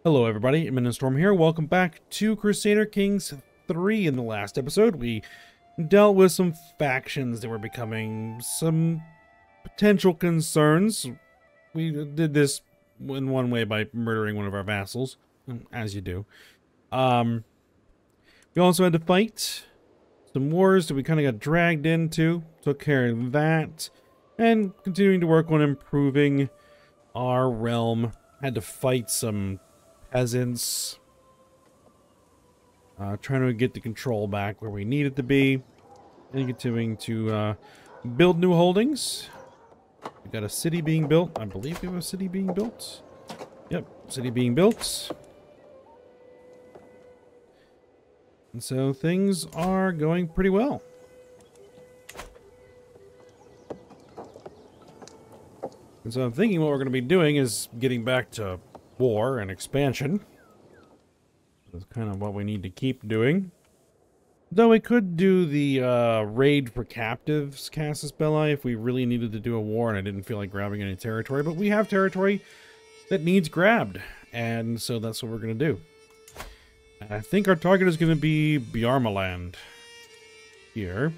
Hello everybody, Imminent Storm here. Welcome back to Crusader Kings 3. In the last episode, we dealt with some factions that were becoming some potential concerns. We did this in one way by murdering one of our vassals, as you do. We also had to fight some wars that we kind of got dragged into, took care of that, and continuing to work on improving our realm. Had to fight some peasants, trying to get the control back where we need it to be, and continuing to build new holdings. We got a city being built. I believe we have a city being built. Yep, city being built. And so things are going pretty well. And so I'm thinking what we're going to be doing is getting back to war and expansion. That's kind of what we need to keep doing. Though we could do the raid for captives Casus Belli if we really needed to do a war and I didn't feel like grabbing any territory. But we have territory that needs grabbed, and so that's what we're going to do. I think our target is going to be Bjarmaland here.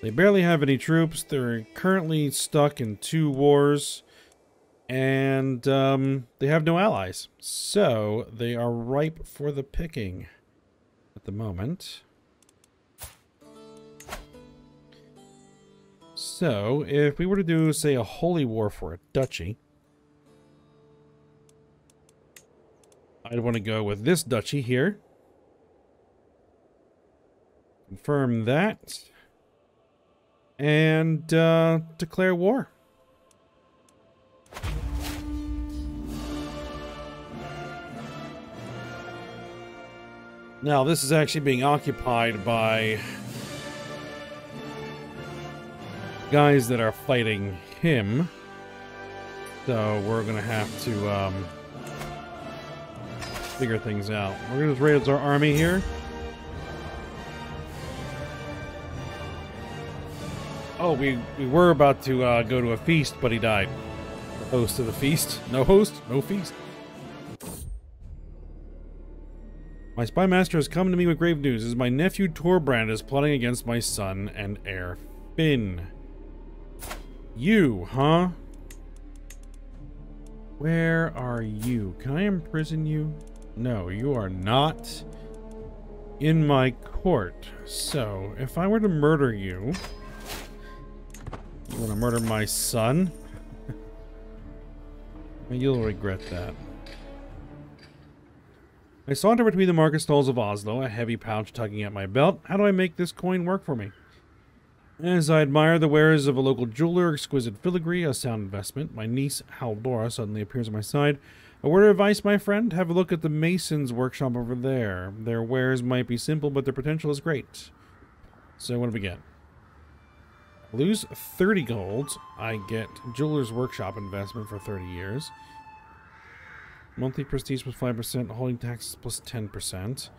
They barely have any troops. They're currently stuck in 2 wars. And they have no allies. So they are ripe for the picking at the moment. So if we were to do, say, a holy war for a duchy, I'd want to go with this duchy here. Confirm that. And declare war. Now, this is actually being occupied by guys that are fighting him. So we're going to have to figure things out. We're going to raid our army here. Oh, we were about to go to a feast, but he died. The host of the feast. No host, no feast. My spy master has come to me with grave news, as my nephew Torbrand is plotting against my son and heir Finn. You, huh? Where are you? Can I imprison you? No, you are not in my court. So, if I were to murder you... You want to murder my son? You'll regret that. I saunter between the market stalls of Oslo, a heavy pouch tugging at my belt. How do I make this coin work for me? As I admire the wares of a local jeweler, exquisite filigree, a sound investment, my niece, Haldora, suddenly appears at my side. A word of advice, my friend? Have a look at the mason's workshop over there. Their wares might be simple, but their potential is great. So what do we get? Lose 30 gold. I get jeweler's workshop investment for 30 years. Monthly prestige plus 5%, holding taxes plus 10%.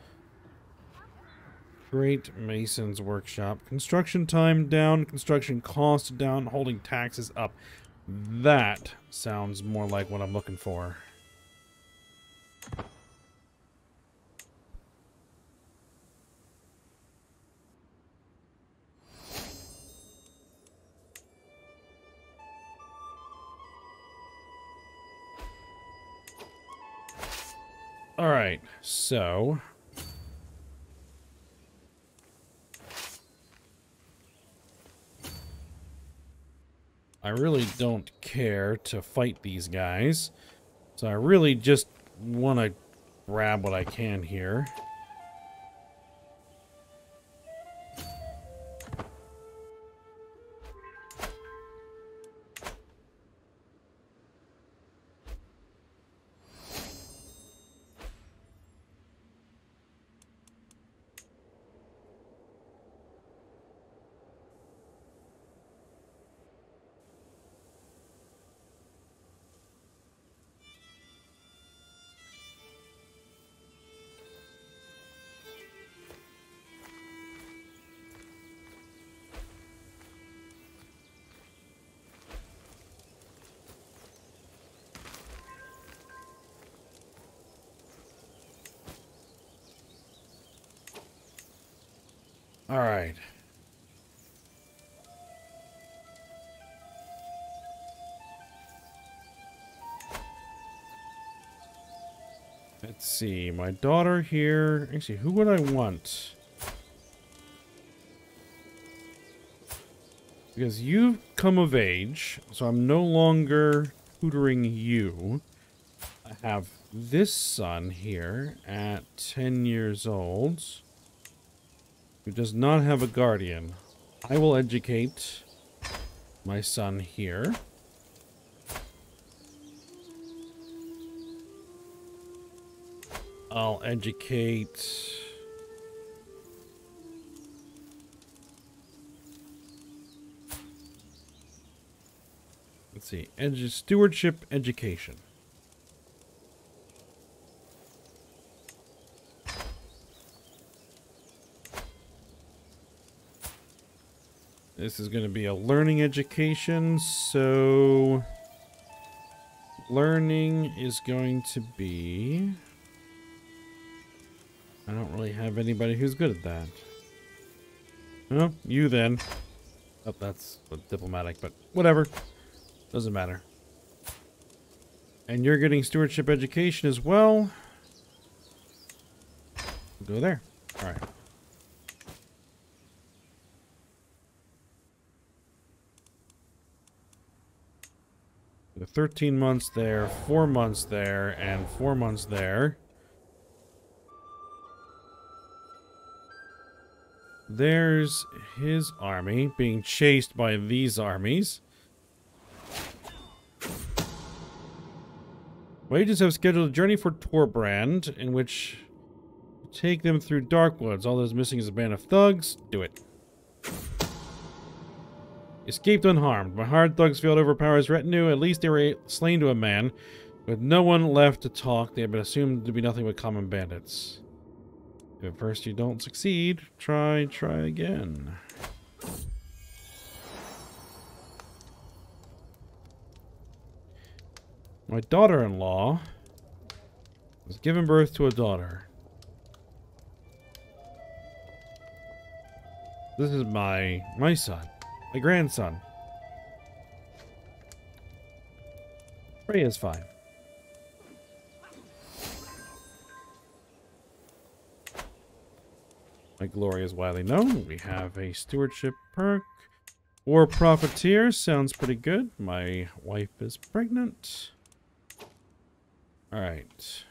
Great Mason's Workshop. Construction time down, construction cost down, holding taxes up. That sounds more like what I'm looking for. Alright, so... I really don't care to fight these guys. So I really just want to grab what I can here. All right. Let's see. My daughter here. Actually, who would I want? Because you've come of age, so I'm no longer tutoring you. I have this son here at 10 years old, who does not have a guardian. I will educate my son here. I'll educate... Let's see, stewardship education. This is going to be a learning education, so learning is going to be... I don't really have anybody who's good at that. Well, you then. Oh, that's diplomatic, but whatever. Doesn't matter. And you're getting stewardship education as well. We'll go there. Alright. The 13 months there, 4 months there, and 4 months there. There's his army being chased by these armies. My agents have scheduled a journey for Torbrand, in which to take them through dark woods. All that is missing is a band of thugs. Do it. Escaped unharmed. My hired thugs failed to overpower his retinue. At least they were slain to a man. With no one left to talk, they have been assumed to be nothing but common bandits. If at first you don't succeed, try again. My daughter-in-law was given birth to a daughter. This is my son, my grandson. Freya is 5. My glory is widely known. We have a stewardship perk. War profiteer sounds pretty good. My wife is pregnant. Alright.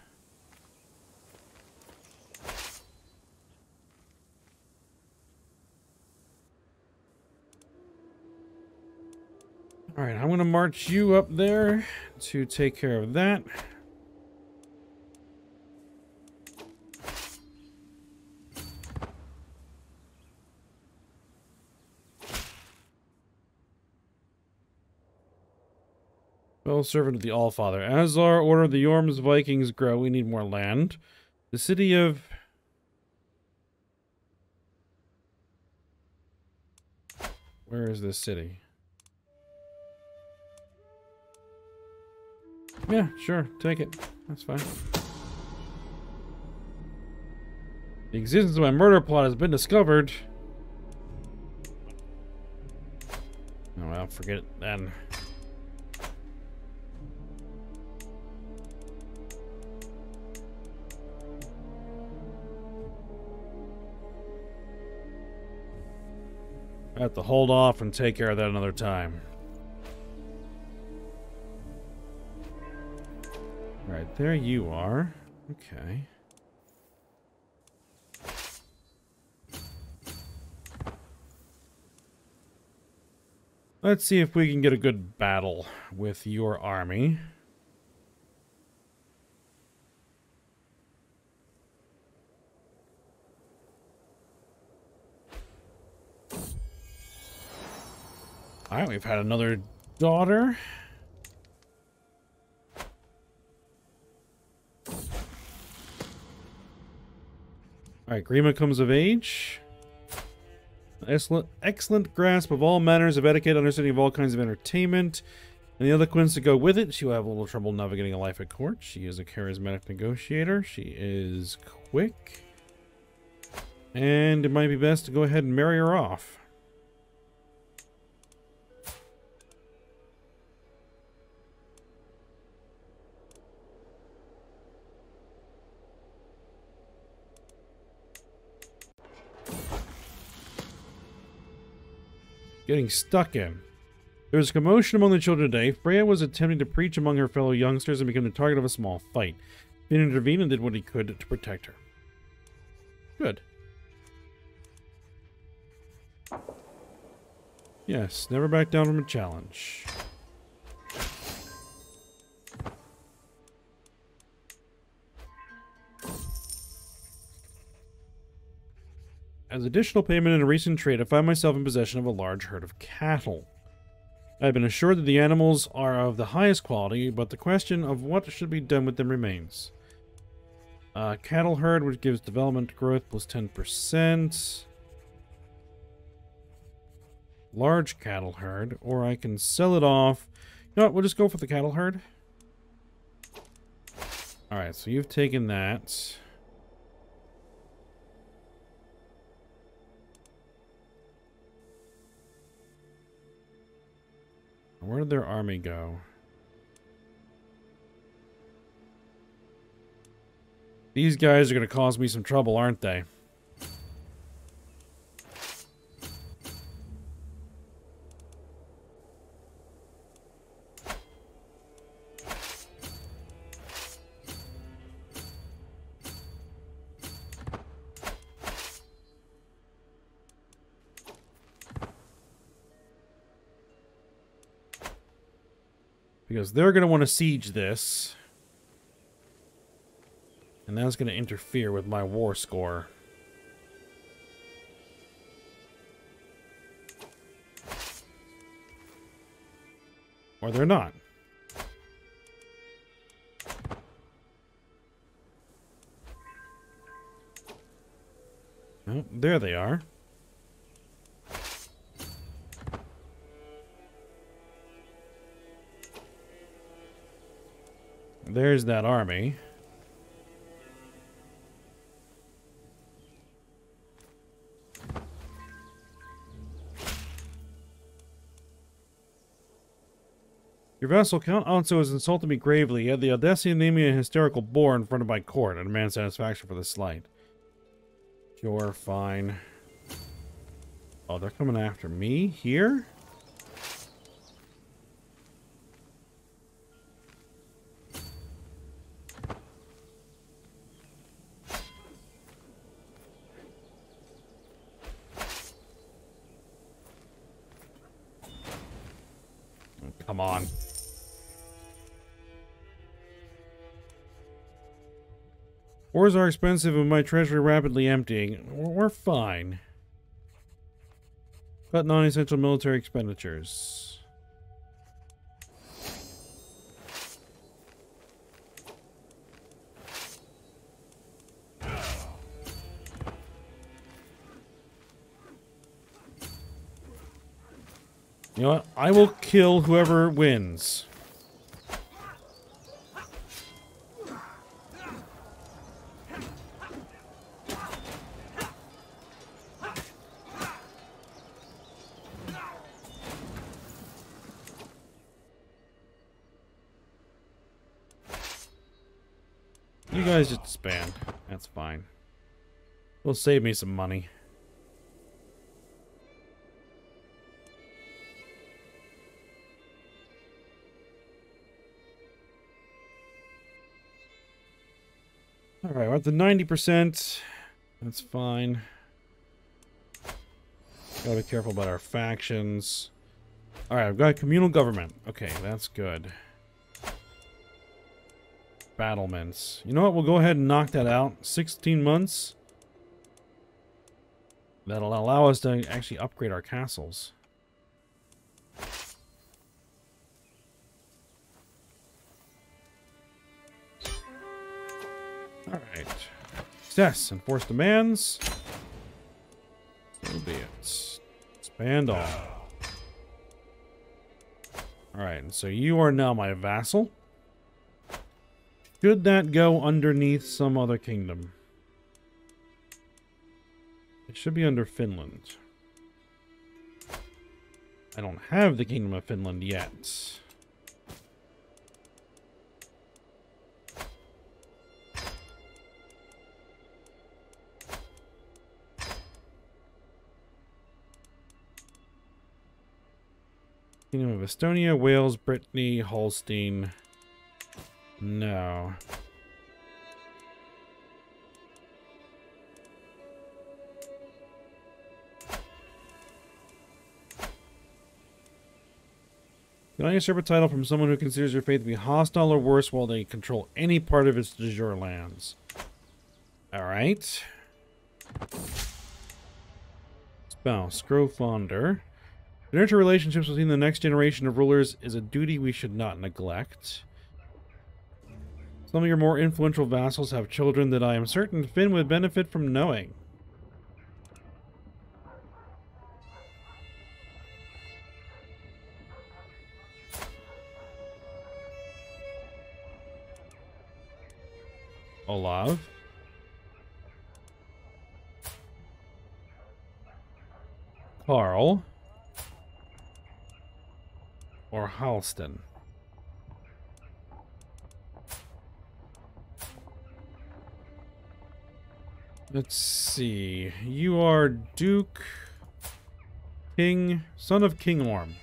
Alright, I'm going to march you up there to take care of that. Well, servant of the Allfather. As our order of the Yorm's Vikings grow, we need more land. The city of... Where is this city? Yeah, sure. Take it. That's fine. The existence of my murder plot has been discovered. Oh, well, forget it then. I have to hold off and take care of that another time. Alright, there you are. Okay. Let's see if we can get a good battle with your army. Alright, we've had another daughter. Alright, Grima comes of age. Excellent grasp of all manners of etiquette, understanding of all kinds of entertainment, and the eloquence to go with it. She will have a little trouble navigating a life at court. She is a charismatic negotiator. She is quick. And it might be best to go ahead and marry her off. Getting stuck in. There was a commotion among the children today. Freya was attempting to preach among her fellow youngsters and became the target of a small fight. Finn intervened and did what he could to protect her. Good. Yes, never back down from a challenge. As additional payment in a recent trade, I find myself in possession of a large herd of cattle. I have been assured that the animals are of the highest quality, but the question of what should be done with them remains. Cattle herd, which gives development growth plus 10%. Large cattle herd, or I can sell it off. You know what, we'll just go for the cattle herd. Alright, so you've taken that. Where did their army go? These guys are going to cause me some trouble, aren't they? Because they're going to want to siege this. And that's going to interfere with my war score. Or they're not. Oh, there they are. There's that army. Your vassal Count Anso has insulted me gravely. He had the audacity to name me a hysterical bore in front of my court and demand satisfaction for the slight. Sure, fine. Oh, they're coming after me here? Come on. Wars are expensive and my treasury rapidly emptying. We're fine. Cut non-essential military expenditures. You know what? I will kill whoever wins. You guys just disband. That's fine. It'll save me some money. Alright, we're at the 90%. That's fine. Gotta be careful about our factions. Alright, I've got communal government. Okay, that's good. Battlements. You know what? We'll go ahead and knock that out. 16 months. That'll allow us to actually upgrade our castles. Alright. Success. Enforce demands. So be it. Expand all. Alright, so you are now my vassal. Should that go underneath some other kingdom? It should be under Finland. I don't have the Kingdom of Finland yet. Kingdom of Estonia, Wales, Brittany, Holstein. No. Can I usurp a title from someone who considers your faith to be hostile or worse while they control any part of its de jure lands? Alright. Spouse, grow fonder. To nurture relationships between the next generation of rulers is a duty we should not neglect. Some of your more influential vassals have children that I am certain Finn would benefit from knowing. Olav. Carl. Or Halston. Let's see. You are Duke King, son of King Orm.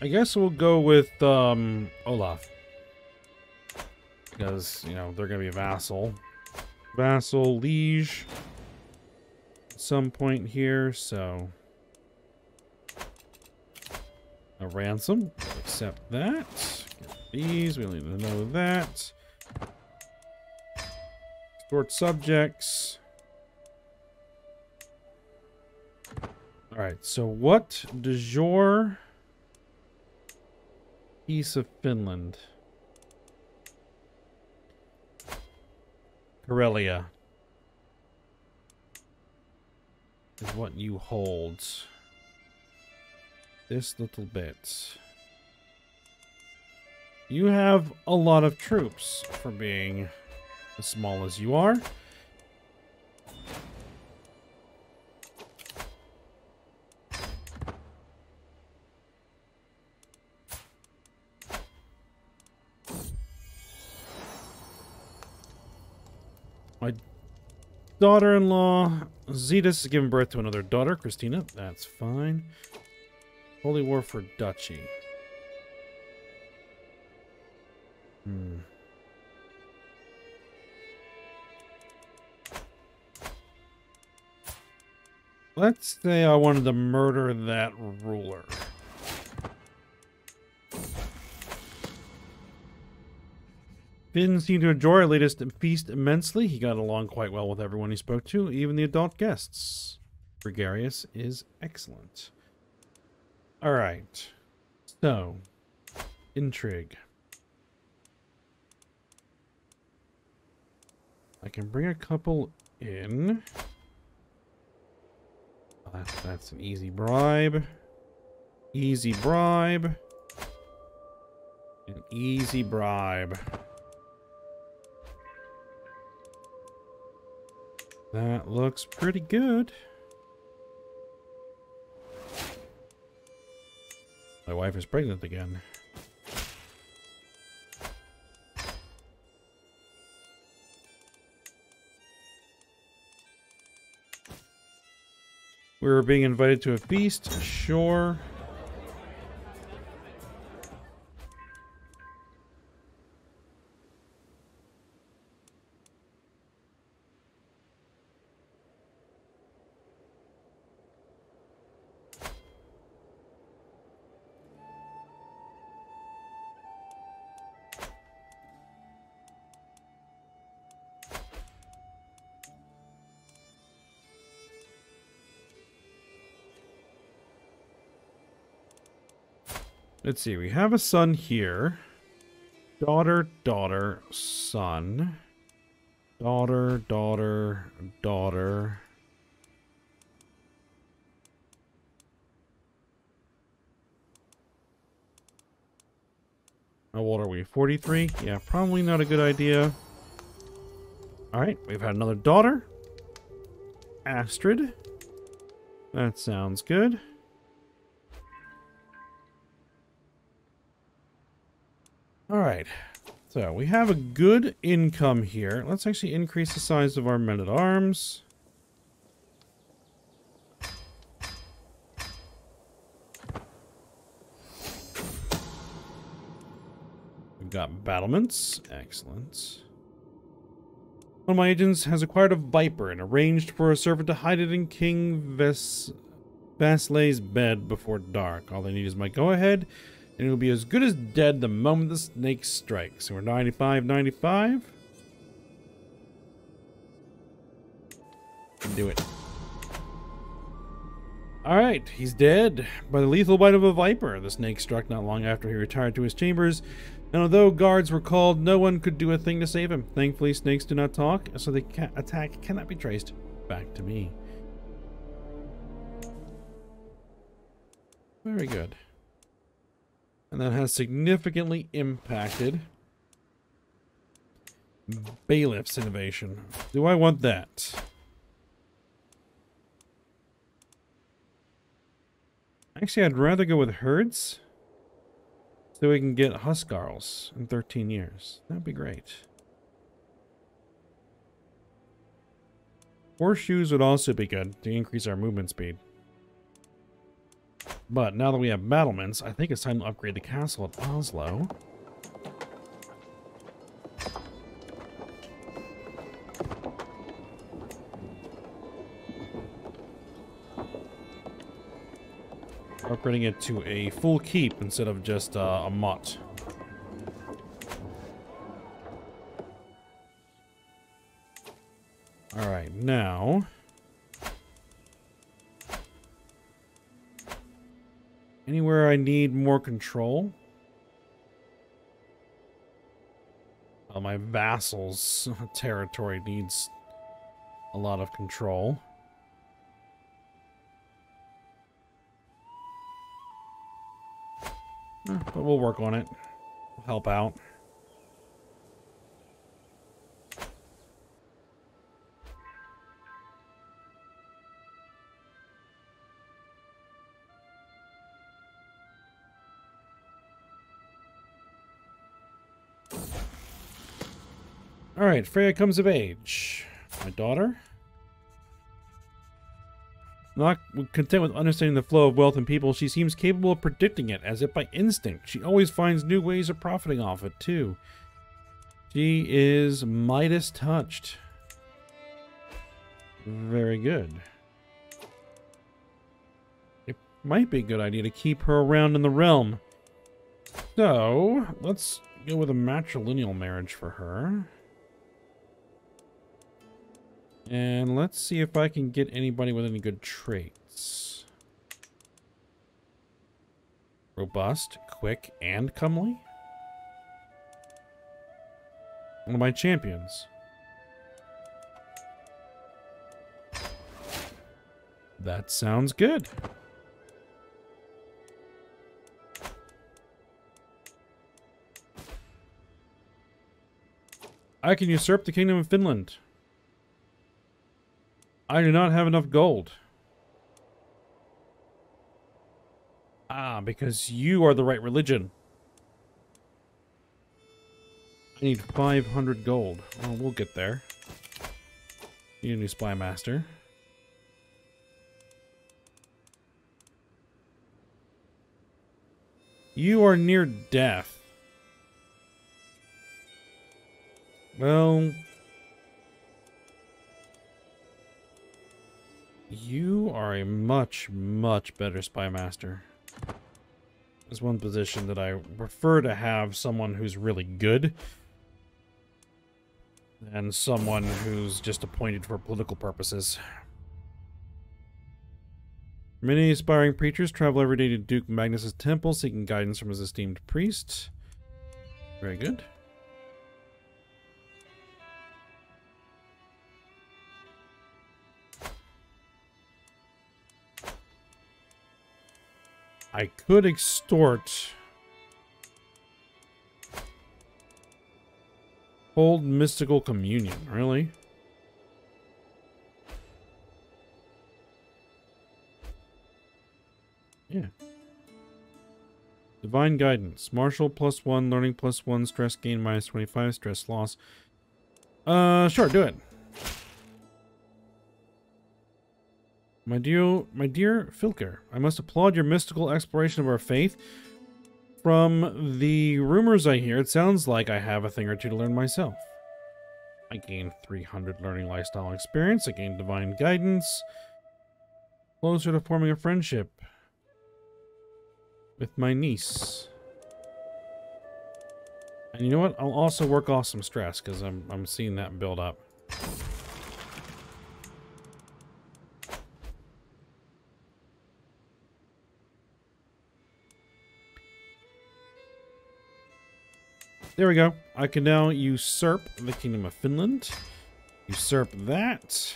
I guess we'll go with Olaf. Because, you know, they're going to be a vassal. Vassal, liege. At some point here, so... a ransom. Accept that. Get these. We don't need to know that. Extort subjects. Alright, so what does your piece of Finland? Karelia is what you hold. This little bit. You have a lot of troops for being as small as you are. My daughter-in-law, Zetas, has given birth to another daughter, Christina. That's fine. Holy War for Duchy. Let's say I wanted to murder that ruler. Finn seemed to enjoy our latest feast immensely. He got along quite well with everyone he spoke to, even the adult guests. Gregarious is excellent. Alright. So, intrigue. I can bring a couple in. That's an easy bribe. Easy bribe. An easy bribe. That looks pretty good. My wife is pregnant again. We were being invited to a feast, sure. Let's see, we have a son here. Daughter, daughter, son. Daughter, daughter, daughter. How old are we? 43? Yeah, probably not a good idea. Alright, we've had another daughter. Astrid. That sounds good. Alright. So, we have a good income here. Let's actually increase the size of our men-at-arms. We've got battlements. Excellent. One of my agents has acquired a viper and arranged for a servant to hide it in King Vaslei's bed before dark. All they need is my go-ahead, and it'll be as good as dead the moment the snake strikes. So we're 95. Do it. Alright, he's dead by the lethal bite of a viper. The snake struck not long after he retired to his chambers, and although guards were called, no one could do a thing to save him. Thankfully, snakes do not talk, so the attack cannot be traced back to me. Very good. And that has significantly impacted Bailiff's innovation. Do I want that? Actually, I'd rather go with herds, so we can get Huskarls in 13 years. That'd be great. Horseshoes would also be good to increase our movement speed. But now that we have battlements, I think it's time to upgrade the castle at Oslo. Upgrading it to a full keep instead of just a motte. Alright, now... anywhere I need more control? My vassals' territory needs a lot of control. But we'll work on it. We'll help out. Alright, Freya comes of age. My daughter. Not content with understanding the flow of wealth and people, she seems capable of predicting it, as if by instinct. She always finds new ways of profiting off it, too. She is Midas touched. Very good. It might be a good idea to keep her around in the realm. So, let's go with a matrilineal marriage for her. And let's see if I can get anybody with any good traits. Robust, quick, and comely? One of my champions. That sounds good. I can usurp the Kingdom of Finland. I do not have enough gold. Ah, because you are the right religion. I need 500 gold. Well, we'll get there. Need a new spy master. You are near death. Well... you are a much, much better spy master. There's one position that I prefer to have someone who's really good than someone who's just appointed for political purposes. Many aspiring preachers travel every day to Duke Magnus's temple, seeking guidance from his esteemed priest. Very good. I could extort Hold mystical communion, really? Yeah. Divine guidance. Martial +1, learning +1, stress gain -25, stress loss. Sure, do it. My dear Filker, I must applaud your mystical exploration of our faith. From the rumors I hear, it sounds like I have a thing or two to learn myself. I gained 300 learning lifestyle experience. I gained divine guidance. Closer to forming a friendship with my niece. And you know what? I'll also work off some stress because I'm seeing that build up. There we go. I can now usurp the Kingdom of Finland. Usurp that.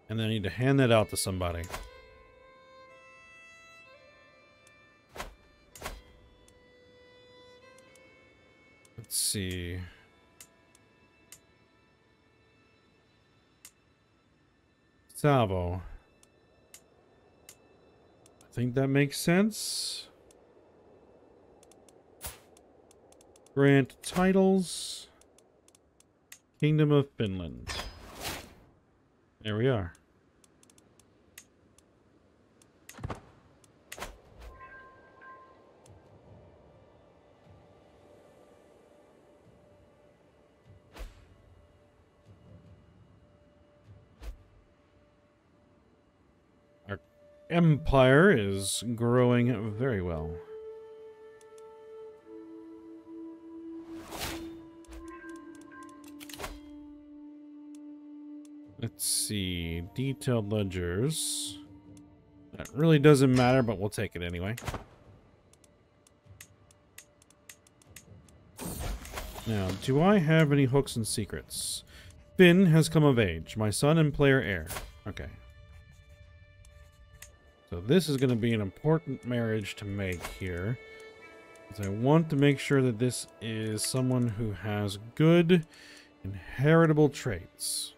And then I need to hand that out to somebody. Let's see. Salvo. I think that makes sense. Grant titles. Kingdom of Finland. There we are. Our empire is growing very well. Let's see. Detailed ledgers. That really doesn't matter, but we'll take it anyway. Now, do I have any hooks and secrets? Finn has come of age. My son and player heir. Okay. So this is going to be an important marriage to make here. Because I want to make sure that this is someone who has good inheritable traits.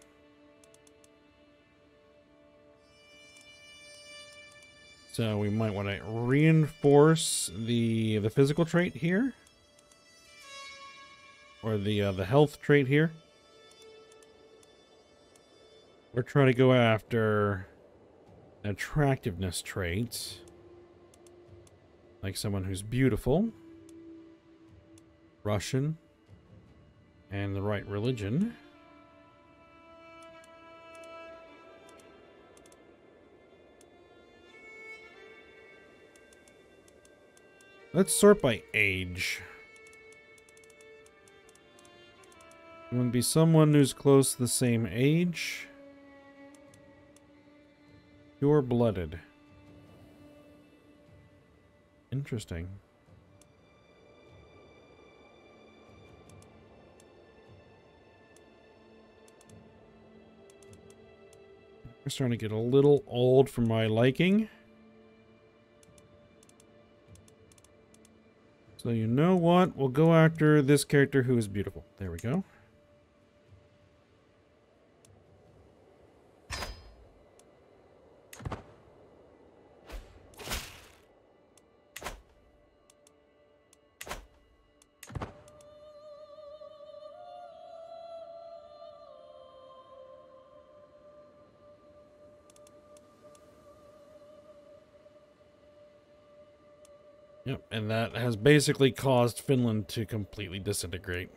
So we might want to reinforce the physical trait here, or the health trait here. We're trying to go after an attractiveness trait, like someone who's beautiful, Russian, and the right religion. Let's sort by age. It would be someone who's close to the same age. Pure-blooded. Interesting. We're starting to get a little old for my liking. So you know what? We'll go after this character who is beautiful. There we go. Yep, and that has basically caused Finland to completely disintegrate.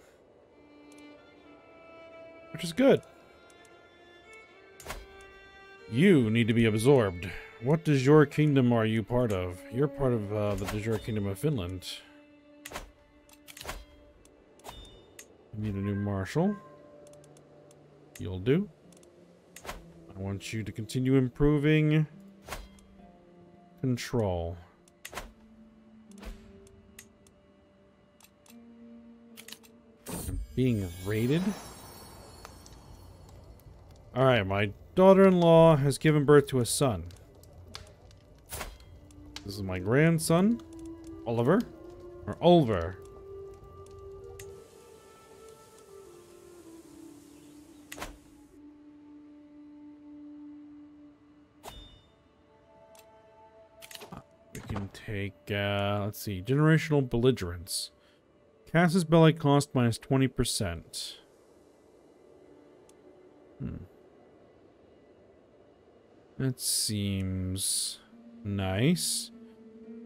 Which is good. You need to be absorbed. What de jure kingdom are you part of? You're part of the de jure kingdom of Finland. I need a new marshal. You'll do. I want you to continue improving control. Being raided? Alright, my daughter-in-law has given birth to a son. This is my grandson, Oliver. Or Olver. can take, let's see, generational belligerence. Cast his belly cost minus 20%. That seems nice.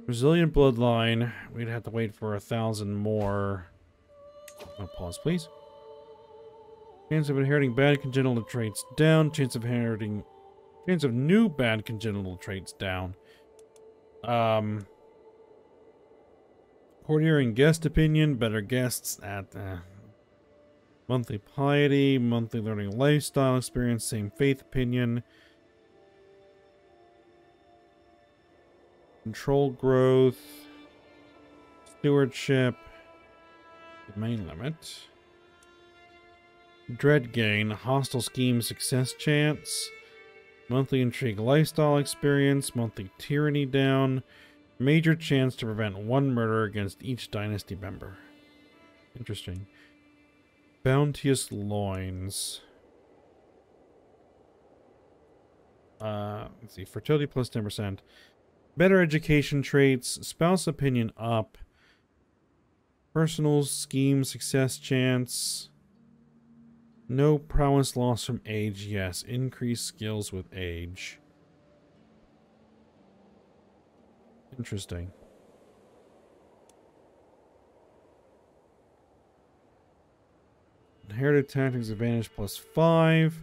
Brazilian bloodline. We'd have to wait for 1,000 more. Oh, pause, please. Chance of inheriting bad congenital traits down. Chance of new bad congenital traits down. Courtier and guest opinion. Better guests at monthly piety. Monthly learning lifestyle experience. Same faith opinion. Control growth. Stewardship. Domain limit. Dread gain. Hostile scheme success chance. Monthly intrigue lifestyle experience. Monthly tyranny down. Major chance to prevent one murder against each dynasty member. Interesting. Bounteous loins. Let's see. Fertility plus 10%. Better education traits. Spouse opinion up. Personal scheme success chance. No prowess loss from age. Yes. Increased skills with age. Interesting. Inherited tactics advantage plus 5.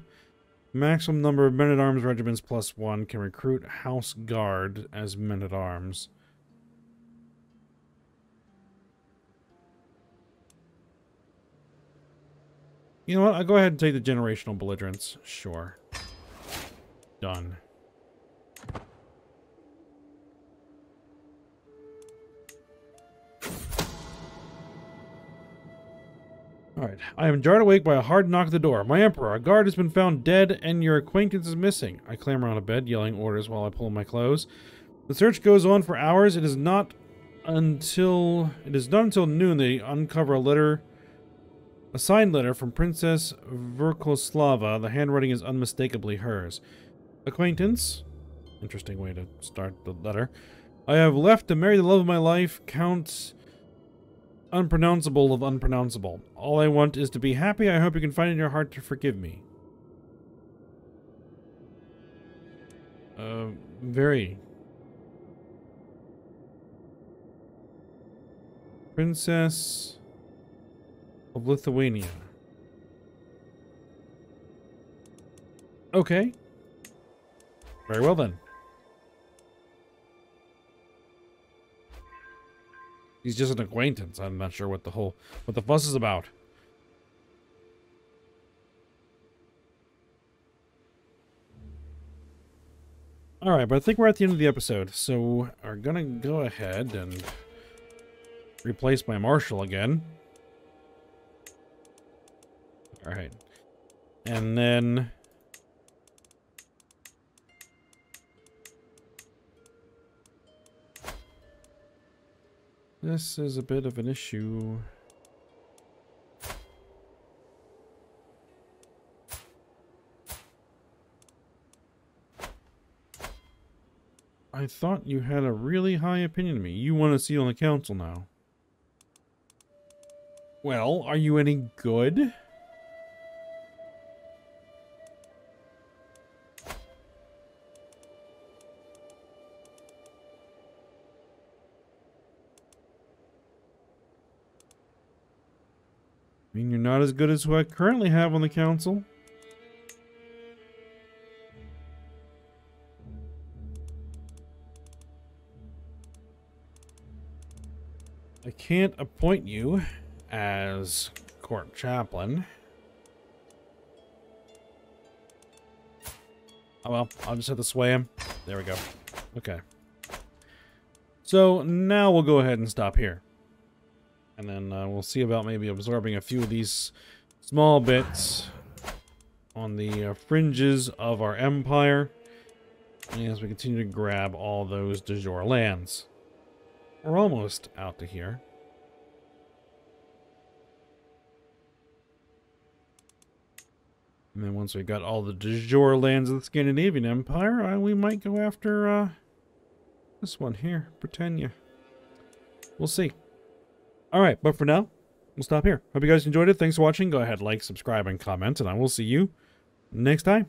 Maximum number of men-at-arms regiments plus 1. Can recruit house guard as men-at-arms. You know what? I'll go ahead and take the generational belligerence. Sure. Done. Alright. I am jarred awake by a hard knock at the door. My emperor, a guard has been found dead and your acquaintance is missing. I clamber on a bed, yelling orders while I pull my clothes. The search goes on for hours. It is not until noon they uncover a signed letter from Princess Verkoslava. The handwriting is unmistakably hers. Acquaintance. Interesting way to start the letter. I have left to marry the love of my life, Count Unpronounceable of unpronounceable. All I want is to be happy. I hope you can find in your heart to forgive me. Very. Princess of Lithuania. Okay. Very well then. He's just an acquaintance. I'm not sure what the fuss is about. Alright, but I think we're at the end of the episode, so we're gonna go ahead and replace my marshal again. Alright. And then this is a bit of an issue. I thought you had a really high opinion of me. You want to see on the council now. Well, are you any good? I mean, you're not as good as who I currently have on the council. I can't appoint you as court chaplain. Oh well, I'll just have to sway him. There we go. Okay. So now we'll go ahead and stop here. And then we'll see about maybe absorbing a few of these small bits on the fringes of our empire as we continue to grab all those de jure lands. We're almost out to here. And then once we got all the de jure lands of the Scandinavian Empire, we might go after This one here, Britannia. We'll see. Alright, but for now, we'll stop here. Hope you guys enjoyed it. Thanks for watching. Go ahead, like, subscribe, and comment, and I will see you next time.